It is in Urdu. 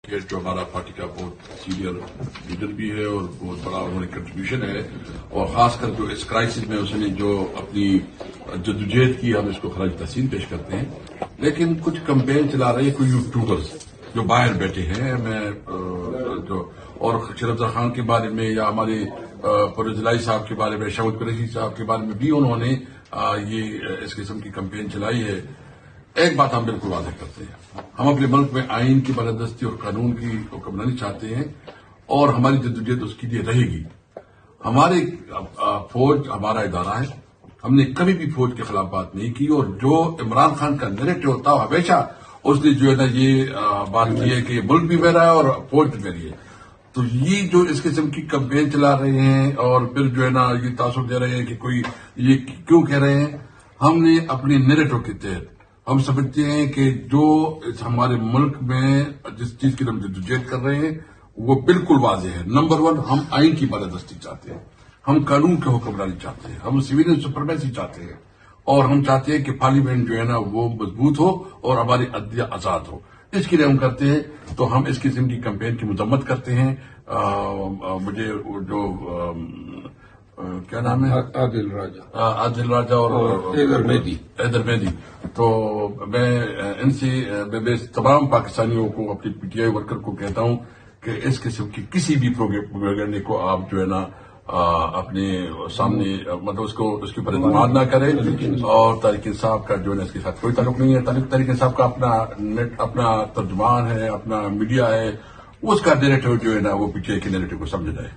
جو ہمارا پارٹی کا بہت سینئر لیڈر بھی ہے اور بہت بڑا انہوں نے کنٹریبیوشن ہے، اور خاص کر جو اس کرائسس میں اس نے جو اپنی جدوجہد کی، ہم اس کو خراج تحسین پیش کرتے ہیں۔ لیکن کچھ کمپین چلا رہے ہیں کوئی یوٹیوبرز جو باہر بیٹھے ہیں، اور شرف خان کے بارے میں یا ہمارے پرویز الہی صاحب کے بارے میں، شاہد قریشی صاحب کے بارے میں بھی انہوں نے یہ اس قسم کی کمپین چلائی ہے۔ ایک بات ہم بالکل واضح کرتے ہیں، ہم اپنے ملک میں آئین کی بالادستی اور قانون کی حکمرانی چاہتے ہیں، اور ہماری جدوجہد اس کے لیے رہے گی۔ ہماری فوج ہمارا ادارہ ہے، ہم نے کبھی بھی فوج کے خلاف بات نہیں کی، اور جو عمران خان کا نیریٹو ہوتا ہے ہمیشہ اس نے جو ہے نا یہ بات کی ہے کہ ملک بھی میرا ہے اور فوج بھی میری ہے۔ تو یہ جو اس قسم کی کمپین چلا رہے ہیں اور پھر جو ہے نا یہ تاثر دے رہے ہیں کہ کوئی یہ کیوں کہہ رہے ہیں، ہم نے اپنے نیریٹو کے تحت ہم سمجھتے ہیں کہ جو ہمارے ملک میں جس چیز کی ہم جدوجہد کر رہے ہیں وہ بالکل واضح ہے۔ نمبر 1، ہم آئین کی بالادستی چاہتے ہیں، ہم قانون کی حکمرانی چاہتے ہیں، ہم سویلین سپریمیسی چاہتے ہیں، اور ہم چاہتے ہیں کہ پارلیمنٹ جو ہے نا وہ مضبوط ہو اور ہماری عدلیہ آزاد ہو۔ اس کے لیے ہم کرتے ہیں، تو ہم اس قسم کی کمپین کی مذمت کرتے ہیں۔ مجھے جو کیا نام ہے، عادل راجہ اور حیدر مہدی، تو میں ان سے میں تمام پاکستانیوں کو، اپنی پی ٹی آئی ورکر کو کہتا ہوں کہ اس قسم کی کسی بھی پروپیگنڈے کو آپ جو ہے نا اپنے سامنے مطلب اس کے اوپر اعتماد نہ کریں، اور تحریک انصاف کا جو ہے نا اس کے ساتھ کوئی تعلق نہیں ہے۔ تحریک انصاف کا اپنا ترجمان ہے، اپنا میڈیا ہے، اس کا نیریٹو جو ہے نا وہ پی ٹی آئی کے نیریٹو کو سمجھا جائے۔